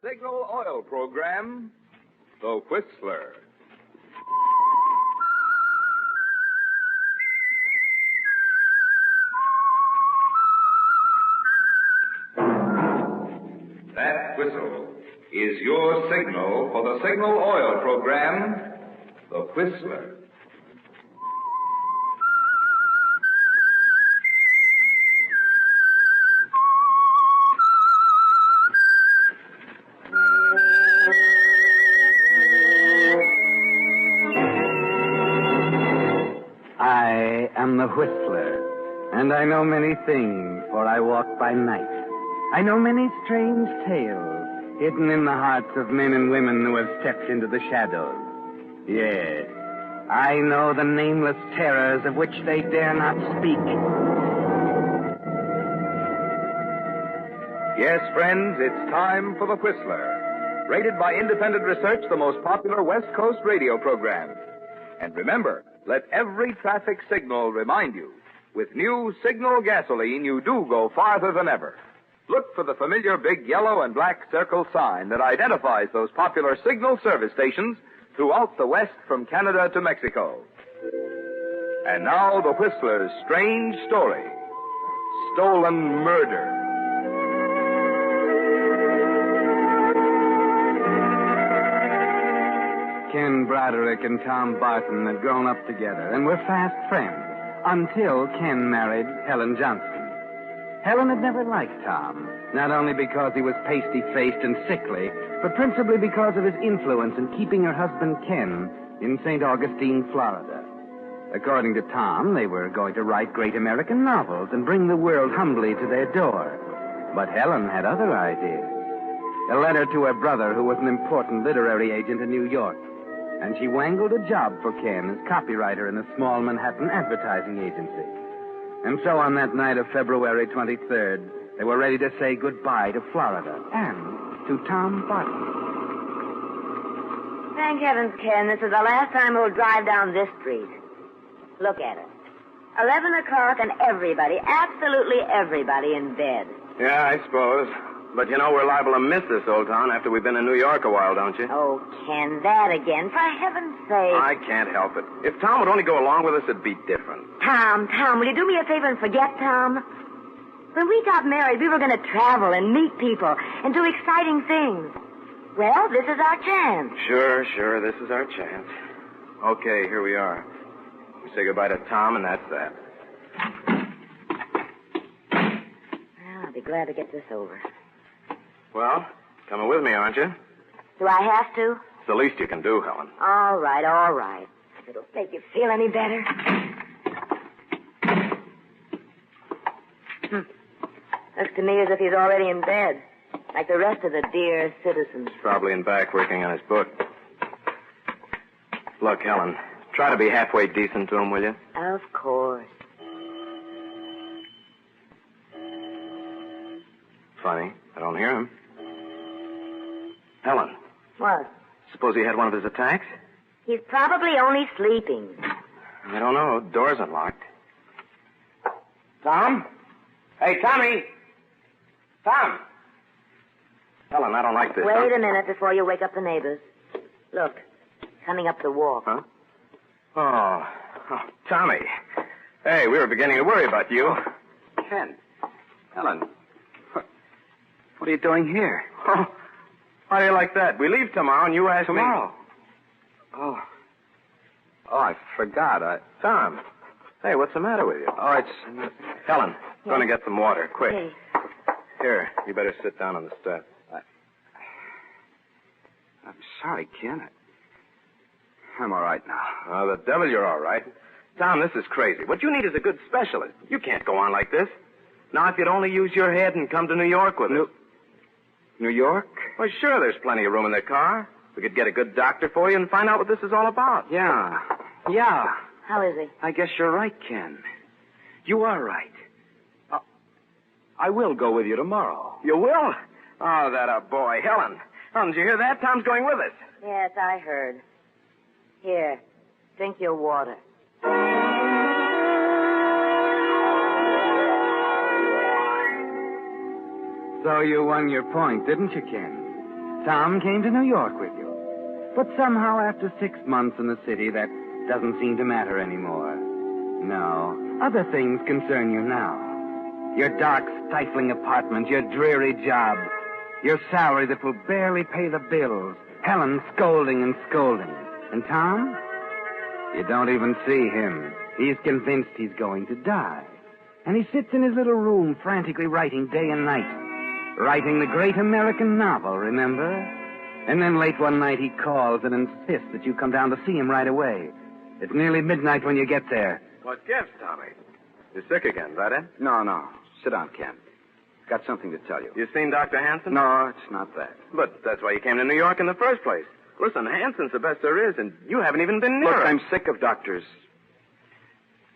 Signal Oil Program, The Whistler. That whistle is your signal for the Signal Oil Program, The Whistler. I am the Whistler, and I know many things, for I walk by night. I know many strange tales hidden in the hearts of men and women who have stepped into the shadows. Yes, I know the nameless terrors of which they dare not speak. Yes, friends, it's time for The Whistler, rated by independent research the most popular West Coast radio program. And remember, let every traffic signal remind you, with new Signal gasoline, you do go farther than ever. Look for the familiar big yellow and black circle sign that identifies those popular Signal service stations throughout the West from Canada to Mexico. And now, the Whistler's strange story, Stolen Murder. Ken Broderick and Tom Barton had grown up together and were fast friends until Ken married Helen Johnson. Helen had never liked Tom, not only because he was pasty-faced and sickly, but principally because of his influence in keeping her husband Ken in St. Augustine, Florida. According to Tom, they were going to write great American novels and bring the world humbly to their door. But Helen had other ideas. A letter to her brother, who was an important literary agent in New York, and she wangled a job for Ken as copywriter in a small Manhattan advertising agency. And so on that night of February 23rd, they were ready to say goodbye to Florida and to Tom Barton. Thank heavens, Ken, this is the last time we'll drive down this street. Look at it. 11 o'clock and everybody, absolutely everybody in bed. Yeah, I suppose. But you know we're liable to miss this old town after we've been in New York a while, don't you? Oh, Ken, that again, for heaven's sake. I can't help it. If Tom would only go along with us, it'd be different. Tom, will you do me a favor and forget Tom? When we got married, we were going to travel and meet people and do exciting things. Well, this is our chance. Sure, this is our chance. Okay, here we are. We say goodbye to Tom, and that's that. Well, I'll be glad to get this over. Well, coming with me, aren't you? Do I have to? It's the least you can do, Helen. All right. If it'll make you feel any better. Looks to me as if he's already in bed, like the rest of the dear citizens. He's probably in back working on his book. Look, Helen, try to be halfway decent to him, will you? Of course. Funny, I don't hear him. Helen. What? Suppose he had one of his attacks? He's probably only sleeping. I don't know. Door's unlocked. Tom? Hey, Tommy! Tom! Helen, I don't like this. Wait a minute before you wake up the neighbors. Look, coming up the walk. Huh? Oh, Tommy. Hey, we were beginning to worry about you. Ken. Helen. What are you doing here? Oh, how do you like that? We leave tomorrow and you ask Tomorrow? me... Oh, I forgot. Tom. Hey, what's the matter with you? Oh, it's... Helen, going to get some water, quick. Hey. Here, you better sit down on the step. I'm sorry, Ken. I'm all right now. Oh, the devil, you're all right. Tom, this is crazy. What you need is a good specialist. You can't go on like this. Now, if you'd only use your head and come to New York with us. New York? Well, sure, there's plenty of room in the car. We could get a good doctor for you and find out what this is all about. Yeah. How is he? I guess you're right, Ken. You are right. I will go with you tomorrow. You will? Oh, that a boy. Helen, did you hear that? Tom's going with us. Yes, I heard. Here, drink your water. So you won your point, didn't you, Ken? Tom came to New York with you. But somehow, after 6 months in the city, that doesn't seem to matter anymore. No, other things concern you now. Your dark, stifling apartment, your dreary job, your salary that will barely pay the bills, Helen scolding and scolding. And Tom? You don't even see him. He's convinced he's going to die. And he sits in his little room frantically writing day and night. Writing the great American novel, remember? And then late one night he calls and insists that you come down to see him right away. It's nearly midnight when you get there. What gives, Tommy? You're sick again, is that it? No. Sit down, Ken. Got something to tell you. You seen Dr. Hanson? No, it's not that. But that's why you came to New York in the first place. Listen, Hanson's the best there is, and you haven't even been near Look, him. I'm sick of doctors.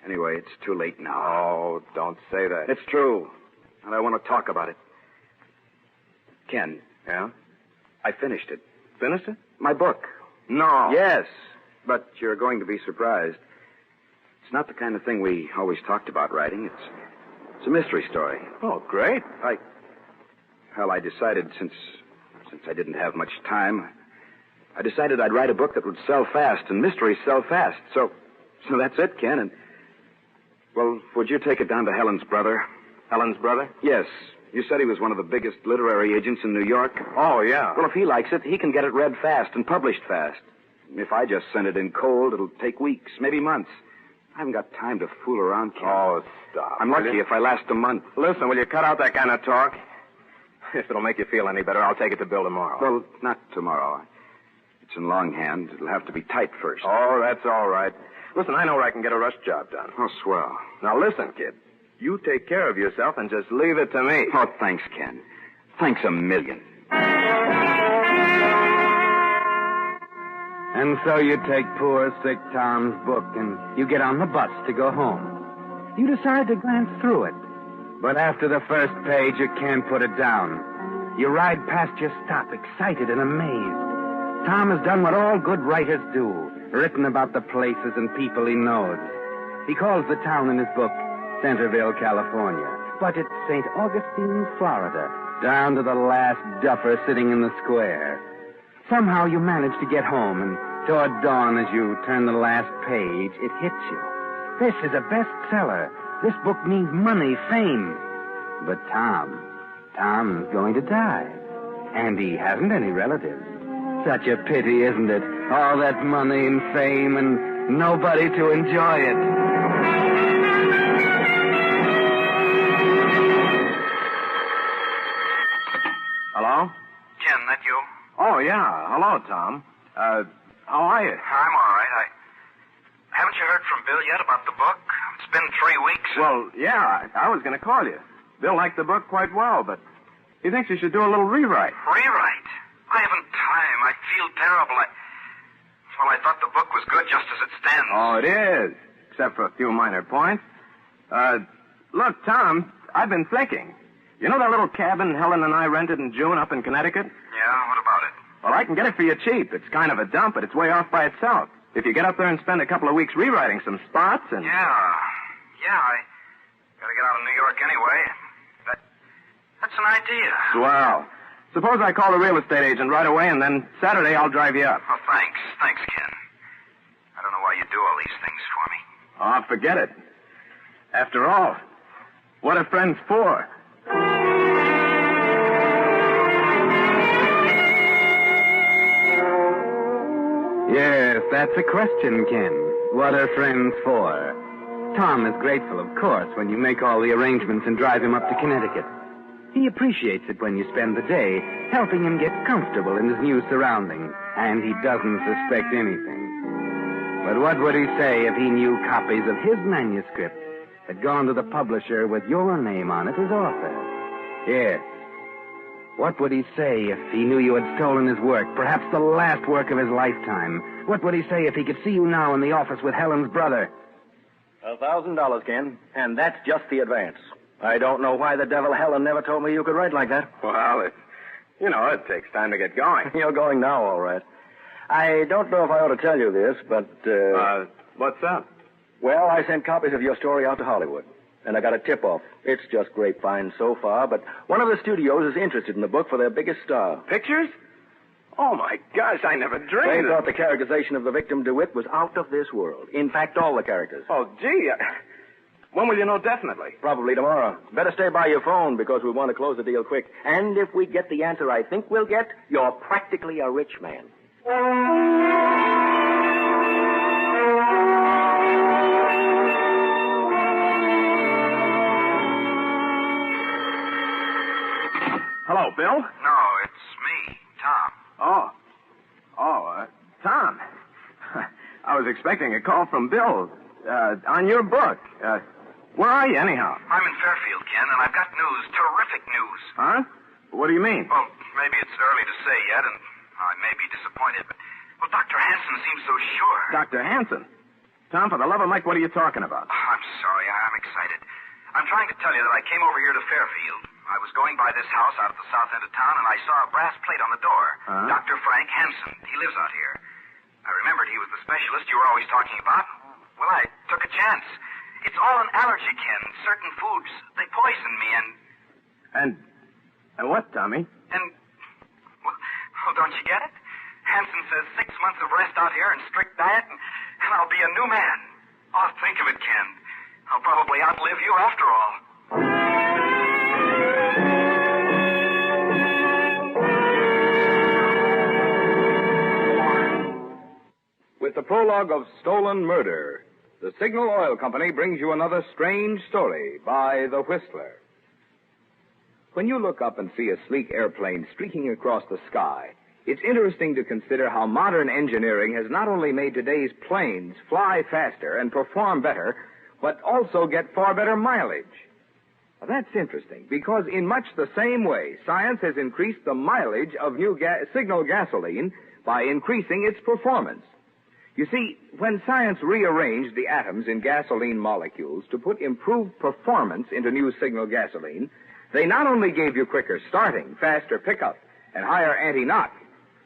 Anyway, it's too late now. Oh, don't say that. It's true. And I want to talk about it. Ken. Yeah? I finished it. Finished it? My book. No. Yes, but you're going to be surprised. It's not the kind of thing we always talked about writing. It's a mystery story. Oh, great. I decided since I didn't have much time, I decided I'd write a book that would sell fast, and mysteries sell fast. So that's it, Ken. And, well, would you take it down to Helen's brother? Helen's brother? Yes. You said he was one of the biggest literary agents in New York. Oh, yeah. Well, if he likes it, he can get it read fast and published fast. If I just send it in cold, it'll take weeks, maybe months. I haven't got time to fool around, Ken. Oh, stop. I'm lucky if I last a month. Listen, will you cut out that kind of talk? If it'll make you feel any better, I'll take it to Bill tomorrow. Well, not tomorrow. It's in longhand. It'll have to be typed first. Oh, that's all right. Listen, I know where I can get a rush job done. Oh, swell. Now, listen, kid. You take care of yourself and just leave it to me. Oh, thanks, Ken. Thanks a million. And so you take poor, sick Tom's book and you get on the bus to go home. You decide to glance through it. But after the first page, you can't put it down. You ride past your stop, excited and amazed. Tom has done what all good writers do, written about the places and people he knows. He calls the town in his book Centerville, California. But it's St. Augustine, Florida, down to the last duffer sitting in the square. Somehow you manage to get home, and toward dawn as you turn the last page, it hits you. This is a bestseller. This book means money, fame. But Tom's going to die. And he hasn't any relatives. Such a pity, isn't it? All that money and fame and nobody to enjoy it. Hello? Ken, that you? Oh, yeah. Hello, Tom. How are you? I'm all right. Haven't you heard from Bill yet about the book? It's been 3 weeks. Well, yeah, I was going to call you. Bill liked the book quite well, but he thinks you should do a little rewrite. Rewrite? I haven't time. I feel terrible. I thought the book was good just as it stands. Oh, it is, except for a few minor points. Look, Tom, I've been thinking. You know that little cabin Helen and I rented in June up in Connecticut? Yeah, what about it? Well, I can get it for you cheap. It's kind of a dump, but it's way off by itself. If you get up there and spend a couple of weeks rewriting some spots and... Yeah, I gotta get out of New York anyway. That's an idea. Swell. Suppose I call the real estate agent right away, and then Saturday I'll drive you up. Oh, thanks. Thanks, Ken. I don't know why you do all these things for me. Oh, forget it. After all, what are friends for? Yes, that's a question, Ken. What are friends for? Tom is grateful, of course, when you make all the arrangements and drive him up to Connecticut. He appreciates it when you spend the day helping him get comfortable in his new surroundings, and he doesn't suspect anything. But what would he say if he knew copies of his manuscript had gone to the publisher with your name on it as author? Yes. What would he say if he knew you had stolen his work, perhaps the last work of his lifetime? What would he say if he could see you now in the office with Helen's brother? $1,000, Ken, and that's just the advance. I don't know why the devil Helen never told me you could write like that. Well, it takes time to get going. You're going now, all right. I don't know if I ought to tell you this, but, what's up? Well, I sent copies of your story out to Hollywood, and I got a tip-off. It's just grapevine so far, but one of the studios is interested in the book for their biggest star. Pictures? Oh, my gosh, I never They dreamed thought the characterization of the victim, DeWitt, was out of this world. In fact, all the characters. Oh, gee. When will you know definitely? Probably tomorrow. Better stay by your phone because we want to close the deal quick. And if we get the answer I think we'll get, you're practically a rich man. Hello, Bill? No, it's me, Tom. Tom. I was expecting a call from Bill on your book. Where are you, anyhow? I'm in Fairfield, Ken, and I've got news, terrific news. Huh? What do you mean? Well, maybe it's early to say yet, and I may be disappointed, but, well, Dr. Hanson seems so sure. Dr. Hanson? Tom, for the love of Mike, what are you talking about? Oh, I'm sorry, I'm excited. I'm trying to tell you that I came over here to Fairfield. I was going by this house out at the south end of town, and I saw a brass plate on the door. Huh? Dr. Frank Hanson. He lives out here. I remembered he was the specialist you were always talking about. Well, I took a chance. It's all an allergy, Ken. Certain foods, they poison me, And what, Tommy? And, well, don't you get it? Hanson says 6 months of rest out here and strict diet, and I'll be a new man. Oh, think of it, Ken. I'll probably outlive you after all. With the prologue of Stolen Murder, the Signal Oil Company brings you another strange story by The Whistler. When you look up and see a sleek airplane streaking across the sky, it's interesting to consider how modern engineering has not only made today's planes fly faster and perform better, but also get far better mileage. Now, that's interesting, because in much the same way, science has increased the mileage of new Signal gasoline by increasing its performance. You see, when science rearranged the atoms in gasoline molecules to put improved performance into new Signal gasoline, they not only gave you quicker starting, faster pickup, and higher anti-knock,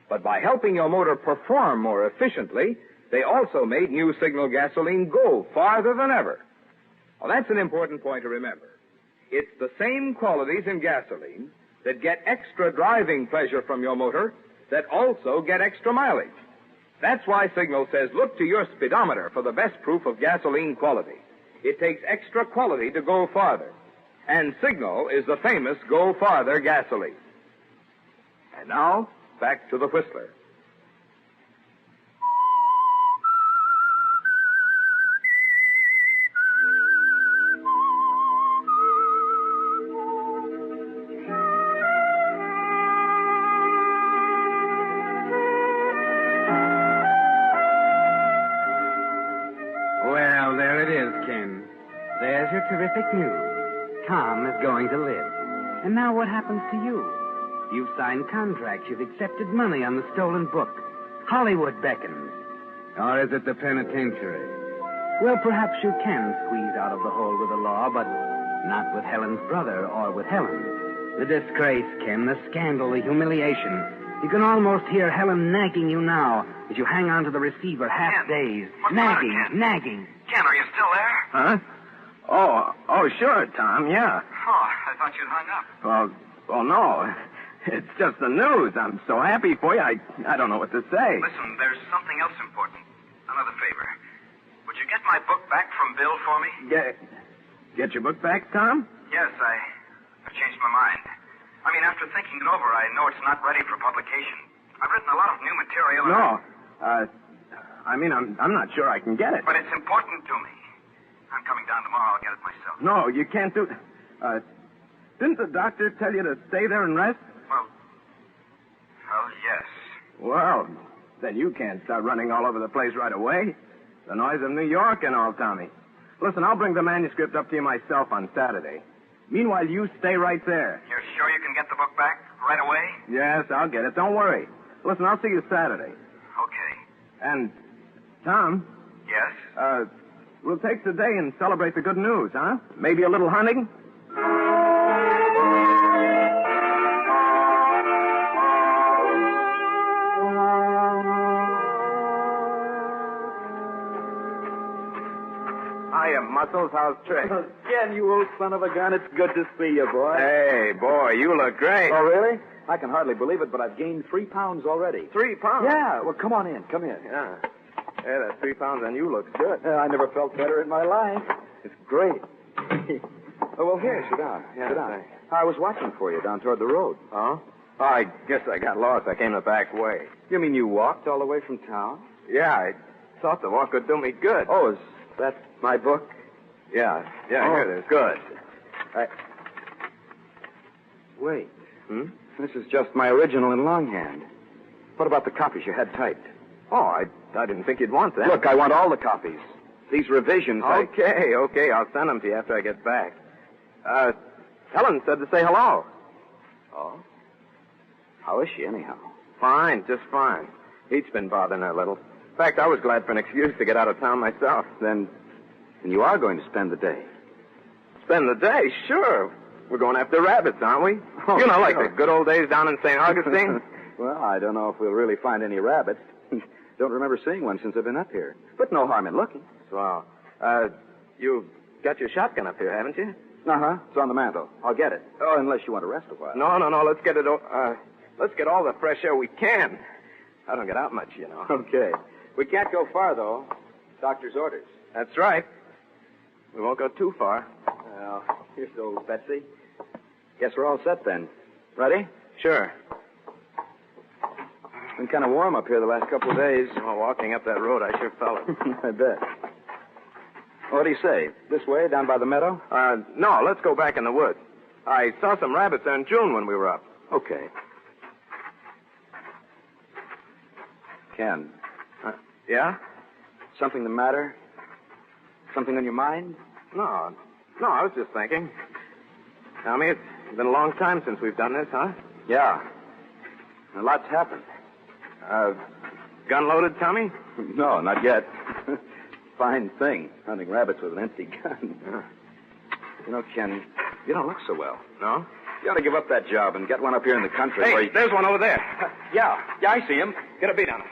but by helping your motor perform more efficiently, they also made new Signal gasoline go farther than ever. Well, that's an important point to remember. It's the same qualities in gasoline that get extra driving pleasure from your motor that also get extra mileage. That's why Signal says look to your speedometer for the best proof of gasoline quality. It takes extra quality to go farther. And Signal is the famous Go Farther gasoline. And now, back to the Whistler. Well, there it is, Ken. There's your terrific news. Tom is going to live. And now what happens to you? You've signed contracts. You've accepted money on the stolen book. Hollywood beckons. Or is it the penitentiary? Well, perhaps you can squeeze out of the hole with the law, but not with Helen's brother or with Helen. The disgrace, Ken, the scandal, the humiliation. You can almost hear Helen nagging you now as you hang on to the receiver half-dazed. What's the matter, Nagging, Ken? nagging. Ken, are you still there? Huh? Oh, sure, Tom, yeah. Oh, I thought you'd hung up. Well, no. It's just the news. I'm so happy for you, I don't know what to say. Listen, there's something else important. Another favor. Would you get my book back from Bill for me? Get your book back, Tom? Yes, I've changed my mind. I mean, after thinking it over, I know it's not ready for publication. I've written a lot of new material. No. I'm not sure I can get it. But it's important to me. I'm coming down tomorrow. I'll get it myself. No, you can't do... didn't the doctor tell you to stay there and rest? Well, yes. Well, then you can't start running all over the place right away. The noise of New York and all, Tommy. Listen, I'll bring the manuscript up to you myself on Saturday. Meanwhile, you stay right there. You're sure you can get the book back right away? Yes, I'll get it. Don't worry. Listen, I'll see you Saturday. Okay. And, Tom... Yes? We'll take the day and celebrate the good news, huh? Maybe a little hunting? Hiya, Muscles. How's Trick? Ken, you old son of a gun, it's good to see you, boy. Hey, boy, you look great. Oh, really? I can hardly believe it, but I've gained 3 pounds already. 3 pounds? Yeah, well, come on in. Come in. Yeah. Yeah, that 3 pounds on you looks good. I never felt better in my life. It's great. Oh, well, here, sit down. Yeah, sit down. thanks. I was watching for you down toward the road. Oh? Oh, I guess I got lost. I came the back way. You mean you walked all the way from town? Yeah, I thought the walk would do me good. Oh, is that my book? Yeah, Oh, here it is. Good. Wait. This is just my original in longhand. What about the copies you had typed? Oh, I didn't think you'd want that. Look, I want all the copies. These revisions, Okay. I'll send them to you after I get back. Helen said to say hello. Oh? How is she, anyhow? Fine, just fine. Pete's been bothering her a little. In fact, I was glad for an excuse to get out of town myself. Then you are going to spend the day. Spend the day? Sure. We're going after rabbits, aren't we? Oh, you know, like sure. the good old days down in St. Augustine. Well, I don't know if we'll really find any rabbits. Don't remember seeing one since I've been up here. But no harm in looking. Swell. You've got your shotgun up here, haven't you? Uh-huh. It's on the mantel. I'll get it. Oh, unless you want to rest a while. No. Let's get it. Let's get all the fresh air we can. I don't get out much, you know. Okay. We can't go far, though. Doctor's orders. That's right. We won't go too far. Well, here's to old Betsy. Guess we're all set then. Ready? Sure. Been kind of warm up here the last couple of days. Well, walking up that road, I sure felt it. I bet. What do you say? This way, down by the meadow? No, let's go back in the woods. I saw some rabbits there in June when we were up. Okay. Ken. Yeah? Something the matter? Something on your mind? No, I was just thinking. Tommy, it's been a long time since we've done this, huh? Yeah. A lot's happened. Gun loaded, Tommy? No, not yet. Fine thing, hunting rabbits with an empty gun. You know, Ken, you don't look so well. No? You ought to give up that job and get one up here in the country where Hey, you... there's one over there. Yeah, I see him. Get a beat on it.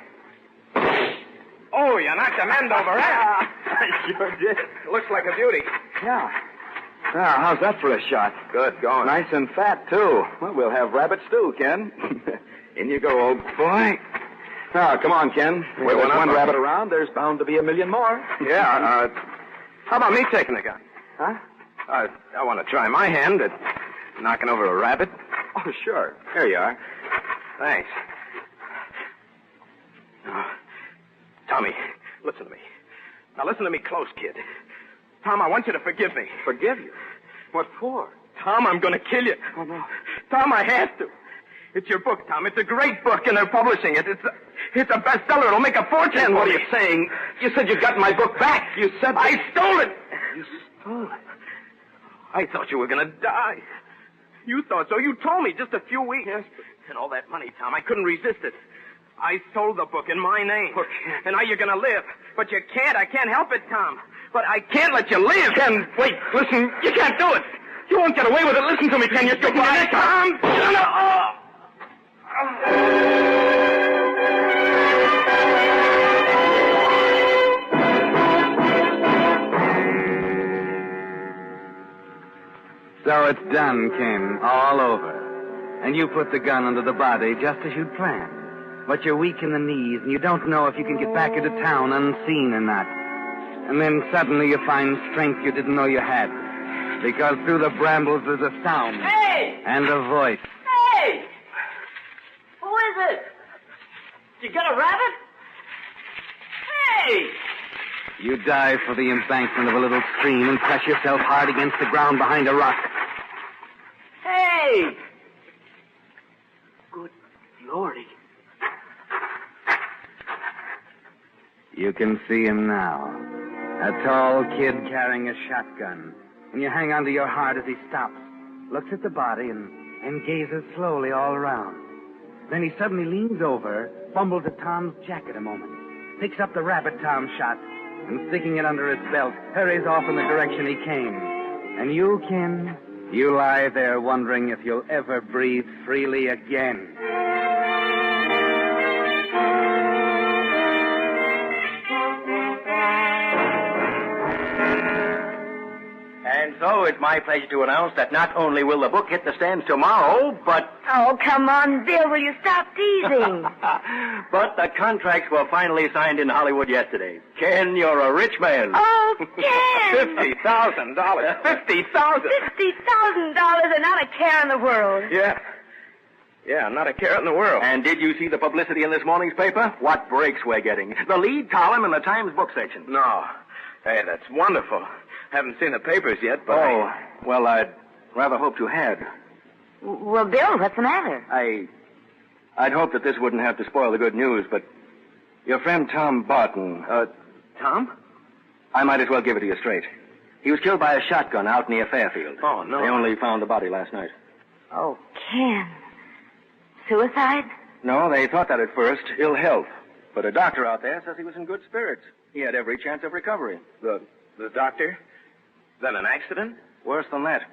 Oh, you knocked him end over end. I sure did. Looks like a beauty. Yeah. Now, how's that for a shot? Good going. Nice and fat, too. Well, we'll have rabbit stew, Ken. In you go, old boy. Now, come on, Ken. Where there's one rabbit around, there's bound to be a million more. Yeah, how about me taking the gun? Huh? I want to try my hand at knocking over a rabbit. Oh, sure. Here you are. Thanks. Tommy, listen to me. Now, listen to me close, kid. Tom, I want you to forgive me. Forgive you? What for? Tom, I'm going to kill you. Oh, no. Tom, I have to. It's your book, Tom. It's a great book, and they're publishing it. It's a bestseller. It'll make a fortune. Ken, what are you saying? You said you got my book back. You said... I stole it. You stole it? I thought you were going to die. You thought so. You told me just a few weeks. Yes, And all that money, Tom, I couldn't resist it. I sold the book in my name. Look, And now you're going to live. But you can't. I can't help it, Tom. But I can't let you live. Ken, wait, listen. You can't do it. You won't get away with it. Listen to me, Ken. You're goodbye, Tom. No. So it's done, Ken. All over. And you put the gun under the body just as you'd planned. But you're weak in the knees, and you don't know if you can get back into town unseen or not. And then suddenly you find strength you didn't know you had. Because through the brambles there's a sound. Hey! And a voice. Hey! Who is it? You got a rabbit? Hey! You dive for the embankment of a little stream and press yourself hard against the ground behind a rock. Hey! Good Lordy. You can see him now. A tall kid carrying a shotgun. And you hang onto your heart as he stops, looks at the body, and gazes slowly all around. Then he suddenly leans over, fumbles at Tom's jacket a moment, picks up the rabbit Tom shot, and sticking it under his belt, hurries off in the direction he came. And you, Ken, you lie there wondering if you'll ever breathe freely again. And so it's my pleasure to announce that not only will the book hit the stands tomorrow, but Oh, come on, Bill. Will you stop teasing? But the contracts were finally signed in Hollywood yesterday. Ken, you're a rich man. Oh, Ken! $50,000. $50,000. $50,000 and not a care in the world. Yeah. Yeah, not a care in the world. And did you see the publicity in this morning's paper? What breaks we're getting. The lead column in the Times book section. No. Hey, that's wonderful. Haven't seen the papers yet, but well, I'd rather hoped you had. Well, Bill, what's the matter? I'd hoped that this wouldn't have to spoil the good news, but your friend Tom Barton... Tom? I might as well give it to you straight. He was killed by a shotgun out near Fairfield. Oh, no. They only found the body last night. Oh, Ken. Suicide? No, they thought that at first. Ill health. But a doctor out there says he was in good spirits. He had every chance of recovery. The doctor? Then an accident? Worse than that.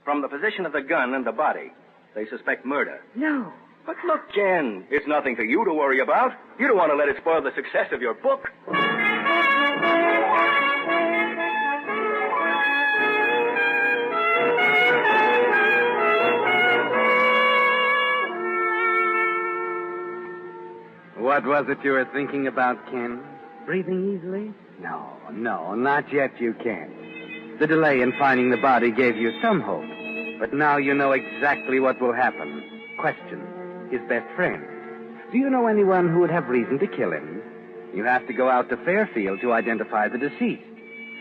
From the position of the gun and the body, they suspect murder. No. But look, Ken, it's nothing for you to worry about. You don't want to let it spoil the success of your book. What was it you were thinking about, Ken? Breathing easily? No, not yet you can't. The delay in finding the body gave you some hope. But now you know exactly what will happen. Question. His best friend. Do you know anyone who would have reason to kill him? You have to go out to Fairfield to identify the deceased.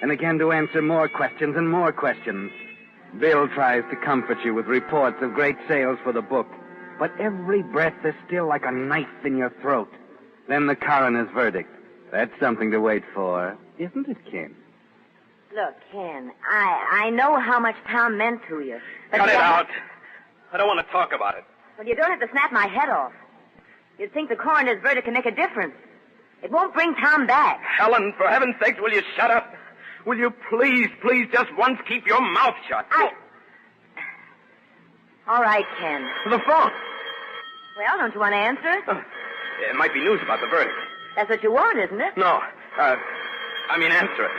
And again to answer more questions and more questions. Bill tries to comfort you with reports of great sales for the book. But every breath is still like a knife in your throat. Then the coroner's verdict. That's something to wait for, isn't it, Ken? Look, Ken, I know how much Tom meant to you. But Cut it out. I don't want to talk about it. Well, you don't have to snap my head off. You'd think the coroner's verdict can make a difference. It won't bring Tom back. Helen, for heaven's sake, will you shut up? Will you please, just once keep your mouth shut? All right, Ken. The phone. Well, don't you want to answer it? It might be news about the verdict. That's what you want, isn't it? No. Answer it.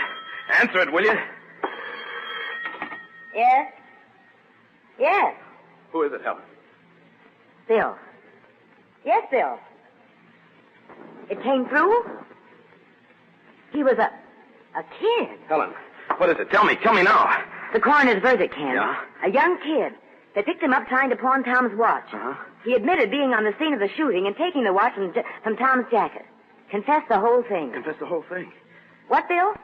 Answer it, will you? Yes? Yes. Who is it, Helen? Bill. Yes, Bill. It came through? He was a kid. Helen, what is it? Tell me now. The coroner's verdict, Ken. Yeah? A young kid. They picked him up trying to pawn Tom's watch. Uh-huh. He admitted being on the scene of the shooting and taking the watch from Tom's jacket. Confessed the whole thing. Confess the whole thing. What, Bill?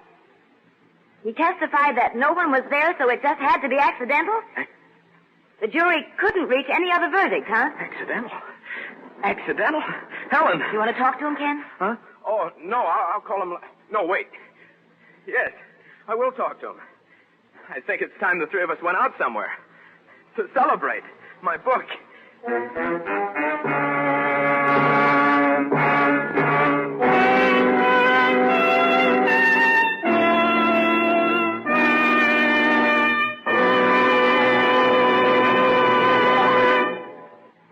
He testified that no one was there, so it just had to be accidental? The jury couldn't reach any other verdict, huh? Accidental? Accidental? Helen! You want to talk to him, Ken? Huh? Oh, no, I'll call him... No, wait. Yes, I will talk to him. I think it's time the three of us went out somewhere. To celebrate my book.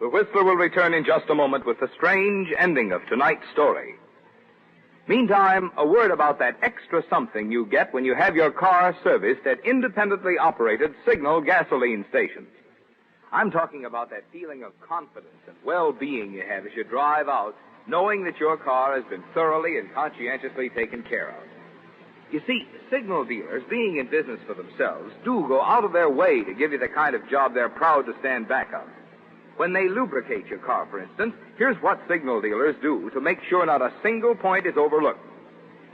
The Whistler will return in just a moment with the strange ending of tonight's story. Meantime, a word about that extra something you get when you have your car serviced at independently operated Signal gasoline stations. I'm talking about that feeling of confidence and well-being you have as you drive out, knowing that your car has been thoroughly and conscientiously taken care of. You see, Signal dealers, being in business for themselves, do go out of their way to give you the kind of job they're proud to stand back of. When they lubricate your car, for instance, here's what Signal dealers do to make sure not a single point is overlooked.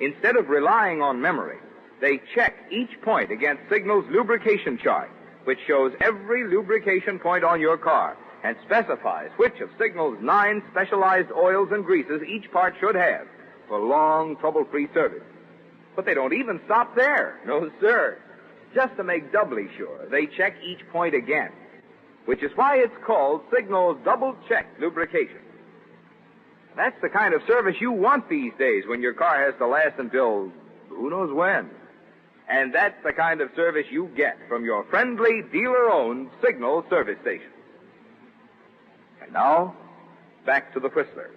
Instead of relying on memory, they check each point against Signal's lubrication chart, which shows every lubrication point on your car and specifies which of Signal's 9 specialized oils and greases each part should have for long, trouble-free service. But they don't even stop there. No, sir. Just to make doubly sure, they check each point again, which is why it's called Signal's double-check lubrication. That's the kind of service you want these days when your car has to last until who knows when. And that's the kind of service you get from your friendly, dealer-owned Signal service station. And now, back to the Whistler.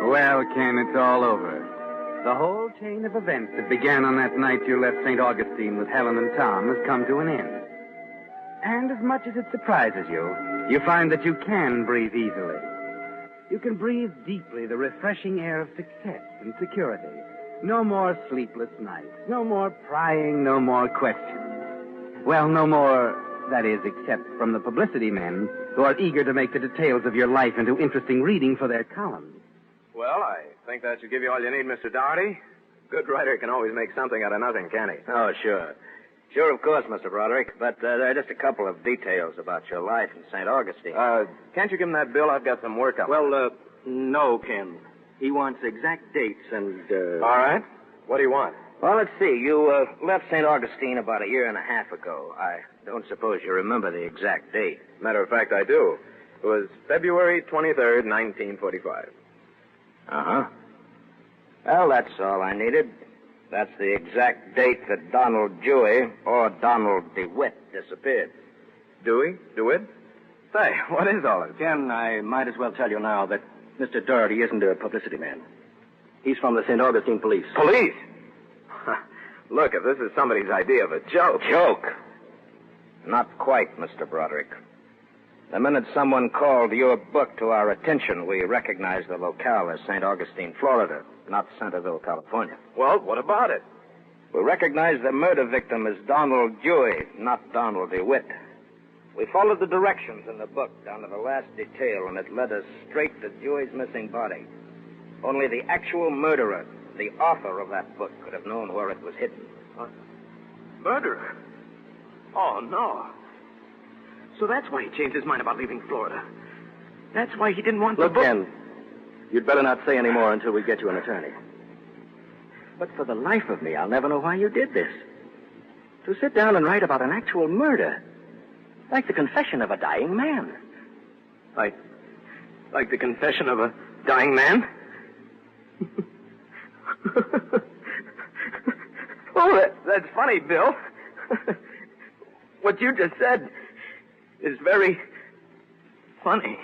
Well, Ken, it's all over. The whole chain of events that began on that night you left St. Augustine with Helen and Tom has come to an end. And as much as it surprises you, you find that you can breathe easily. You can breathe deeply the refreshing air of success and security. No more sleepless nights, no more prying, no more questions. Well, no more, that is, except from the publicity men who are eager to make the details of your life into interesting reading for their columns. Well, I think that should give you all you need, Mr. Doherty. Good writer can always make something out of nothing, can he? Oh, sure. Sure, of course, Mr. Broderick. But there are just a couple of details about your life in St. Augustine. Can't you give him that bill? I've got some work up. Well, no, Ken. He wants exact dates and, All right. What do you want? Well, let's see. You left St. Augustine about a year and a half ago. I don't suppose you remember the exact date. Matter of fact, I do. It was February 23rd, 1945. Uh-huh. Well, that's all I needed. That's the exact date that Donald Dewey, or Donald DeWitt, disappeared. Dewey? DeWitt? Say, what is all this? Ken, I might as well tell you now that Mr. Doherty isn't a publicity man. He's from the St. Augustine police. Police? Look, if this is somebody's idea of a joke. Joke? Not quite, Mr. Broderick. The minute someone called your book to our attention, we recognized the locale as St. Augustine, Florida, not Centerville, California. Well, what about it? We recognized the murder victim as Donald Dewey, not Donald DeWitt. We followed the directions in the book down to the last detail, and it led us straight to Dewey's missing body. Only the actual murderer, the author of that book, could have known where it was hidden. Murderer? Oh, no. So that's why he changed his mind about leaving Florida. That's why he didn't want the book. Look, Ken, you'd better not say any more until we get you an attorney. But for the life of me, I'll never know why you did this. To sit down and write about an actual murder, like the confession of a dying man. Like the confession of a dying man? Oh, that's funny, Bill. What you just said is very funny.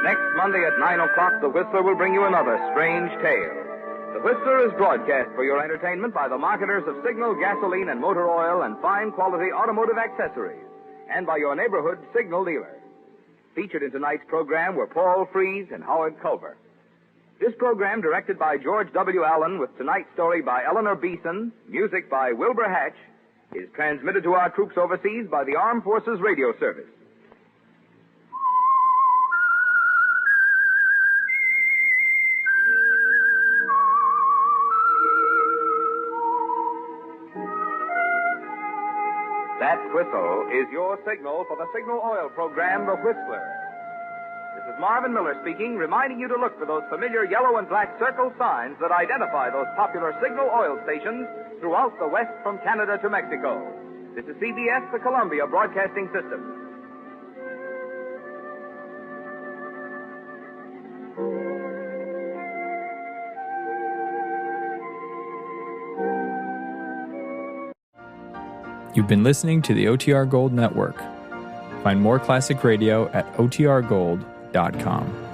Next Monday at 9 o'clock, The Whistler will bring you another strange tale. The Whistler is broadcast for your entertainment by the marketers of Signal gasoline and motor oil and fine quality automotive accessories, and by your neighborhood Signal dealer. Featured in tonight's program were Paul Frees and Howard Culver. This program, directed by George W. Allen, with tonight's story by Eleanor Beeson, music by Wilbur Hatch, is transmitted to our troops overseas by the Armed Forces Radio Service. That whistle is your signal for the Signal Oil program, The Whistler. This is Marvin Miller speaking, reminding you to look for those familiar yellow and black circle signs that identify those popular Signal Oil stations throughout the West from Canada to Mexico. This is CBS, the Columbia Broadcasting System. You've been listening to the OTR Gold Network. Find more classic radio at otrgold.com.